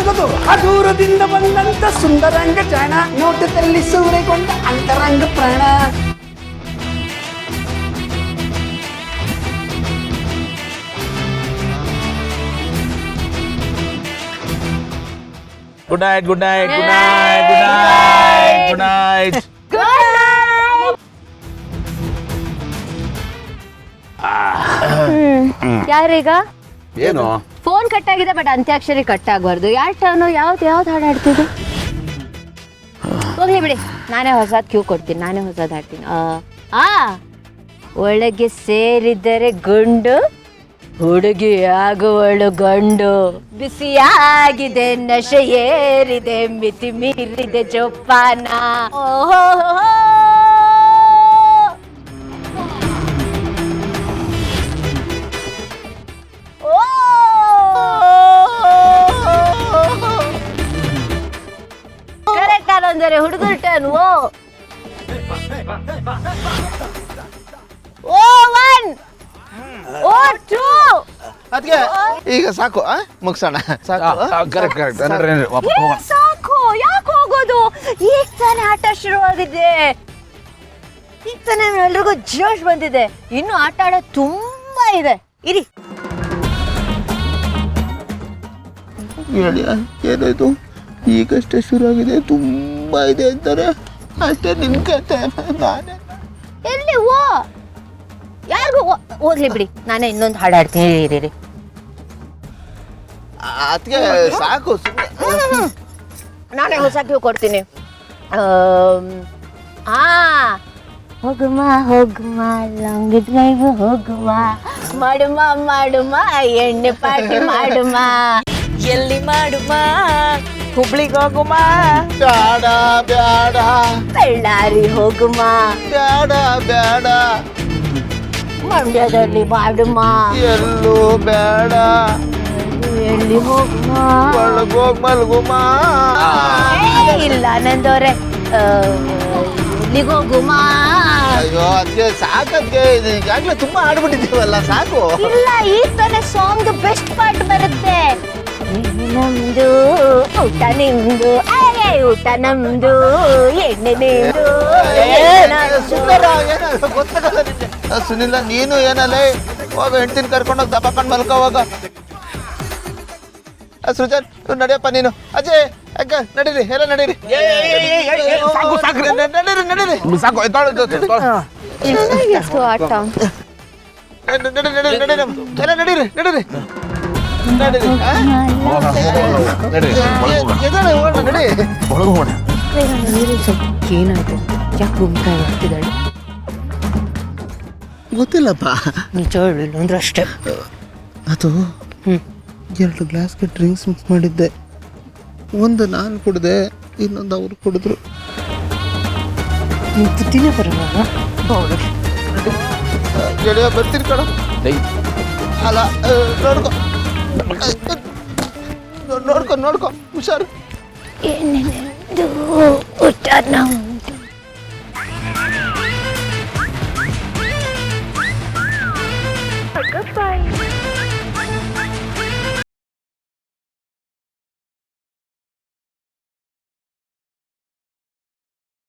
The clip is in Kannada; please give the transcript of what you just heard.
ನಗದು ಅದೂರದಿಂದ ಬಂದಂತ ಸುಂದರಂಗ ಜಾಣ ನೋಟದಲ್ಲಿ ಸೂರೆಗೊಂಡ ಅಂತರಂಗ ಪ್ರಾಣ. Good night good night good night good night good night. ಯಾರೀಗ ಏನು ಫೋನ್ ಕಟ್ ಆಗಿದೆ ಬಟ್ ಅಂತ್ಯಾಕ್ಷರಿ ಕಟ್ ಆಗಬಾರ್ದು. ಯಾರ ಟರ್ನು ಯಾವ್ದು ಹಾಡು ಹಾಡ್ತಿದ್ದೆ? ಹೋಗ್ಲಿ ಬಿಡಿ, ನಾನೇ ಹೊಸದ್ ಕ್ಯೂ ಕೊಡ್ತೀನಿ, ನಾನೇ ಹೊಸದ್ ಹಾಡ್ತೀನಿ. ಒಳಗೆ ಸೇರಿದರೆ ಗುಂಡು ಹುಡುಗಿ ಆಗುವಳು ಗಂಡು, ಬಿಸಿಯಾಗಿದೆ ನಶೆ ಏರಿದೆ ಮಿತಿ ಮೀರಿದೆ ಜೋಪಾನ. ಓಹೋ ಕರೆಕ್ಟ್ ಅಂದರೆ ಹುಡುಗರ ಟರ್ನ್. ಅದಕ್ಕೆ ಈಗ ಸಾಕು ಮುಗಿಸೋಣ. ಕರೆಕ್ಟ್ ಕರೆಕ್ಟ್ ಸಾಕು, ಯಾಕೆ ಹೋಗೋದು? ಈಗ ತಾನೇ ಆಟ ಶುರುವಾಗಿದೆ, ಈಗ ತಾನೇ ಎಲ್ರಿಗೂ ಜೋಶ್ ಬಂದಿದೆ, ಇನ್ನು ಆಟ ಆಡೋದು ತುಂಬಾ ಇದೆ. ಇರಿ ಏನಾಯ್ತು? ಈಗಷ್ಟೇ ಶುರು ಆಗಿದೆ, ತುಂಬಾ ಇದೆ ಅಂತಾರೆ ಅಷ್ಟೇ. ನಿನ್ ಕತೆ ನಾನೇ ಎಲ್ಲಿ ಯಾರಿಗೂ ಹೋಗ್ಲಿ ಬಿಡಿ, ನಾನೇ ಇನ್ನೊಂದು ಹಾಡು ಹಾಡ್ತೀನಿ. ಇರಿ ಅದಕ್ಕೆ ಸಾಕು. ನಾನೇ ಹೊಸ ಕ್ಯೂ ಕೊಡ್ತೀನಿ. ಹೋಗುಮ ಹೋಗುಮ ಲಾಂಗ್ ಡ್ರೈವ್ ಹೋಗುಮ, ಮಾಡುಮ ಮಾಡುಮ ಎಣ್ಣೆ ಪಾರ್ಟಿ ಮಾಡುಮ, ಎಲ್ಲಿ ಮಾಡುಮ ಹುಬ್ಳಿಗೆ ಹೋಗುಮ, ಬ್ಯಾಡ ಬ್ಯಾಡ ಬಳ್ಳಾರಿ ಹೋಗುಮ, ಬ್ಯಾಡ ಬ್ಯಾಡ ಮಂಡ್ಯದಲ್ಲಿ ಮಾಡುಮ, ಎಲ್ಲೂ ಬೇಡ ಎಲ್ಲಿ ಹೋಗುಮ, ಒಳಗೋಗ್ ಮಲ್ಗುಮ. ಇಲ್ಲ ನಂದವ್ರೆ ಎಲ್ಲಿಗೆ ಹೋಗುಮ. ಅಯ್ಯೋ ಅದಕ್ಕೆ ಸಾಕದ್ಗೆ, ಈಗಾಗ್ಲೇ ತುಂಬಾ ಆಡ್ಬಿಟ್ಟಿದ್ದೀವಲ್ಲ, ಸಾಕು. ಇಲ್ಲ, ಈ ತಾನೇ ಸಾಂಗ್ ಬೆಸ್ಟ್ ಪಾರ್ಟ್ ಬರುತ್ತೆ. ನಮ್ದು ಊಟ ನಿಮ್ದು, ಊಟ ನಮ್ದು ಎಣ್ಣೆ ನಿಮ್ದು. ಸುಂದರ ಗೊತ್ತಾಗಲ್ಲ ನಿಂಗೆ. ಸುನಿಲ್ಲ ನೀನು ಏನಲ್ಲ, ಹೋಗ ಹೆಂಡ್ತಿನ ಕರ್ಕೊಂಡೋಗಿ ದಬ್ಬಾಕೊಂಡು ಮಲ್ಕೋ ಹೋಗ. ಸೃಜನ್ ನಡಿಯಪ್ಪ ನೀನು. ಅಜಯ್ ಅಕ್ಕ ನಡೀರಿ, ಎಲ್ಲ ನಡೀರಿ, ಸಾಕು ಸಾಕ್ರಿ, ನಡೀರಿ ನಡೀರಿ, ಸಾಕು ಆಟ ನಡೀರಿ ನಡೀರಿ ನಡೀರಿ, ಎಲ್ಲ ನಡೀರಿ ನಡೀರಿ ನಡೀರಿ. ಎದ್ದೇಳಿ ಹೋಗೋಣ, ನಡಿ. ಏನಾಯ್ತು? ಯಾಕೆ ಗುಂಪಾಗಿ ಹೋಗ್ತಿದ್ದಾಳೆ? ಗೊತ್ತಿಲ್ಲಪ್ಪ, ನಿಜ ಹೇಳಿಲ್ಲ ಅಂದ್ರೆ ಅಷ್ಟೇ. ಅದು 2 ಗ್ಲಾಸ್ಗೆ ಡ್ರಿಂಕ್ಸ್ ಮಿಕ್ಸ್ ಮಾಡಿದ್ದೆ. ಒಂದು ನಾನು ಕುಡಿದೆ, ಇನ್ನೊಂದು ಅವ್ರು ಕುಡಿದ್ರು. ಬುದ್ಧಿನೇ ಬರಲ್ಲ. ಗೆಳೆಯ ಬರ್ತೀನಿ ಕಣ. ಅಲ್ಲ ನೋಡ್ಕೊ ನೋಡ್ಕೊ ನೋಡ್ಕೊ ಹುಷಾರು. ಎಣ್ಣೆ ಊಟ ನಮ್ದು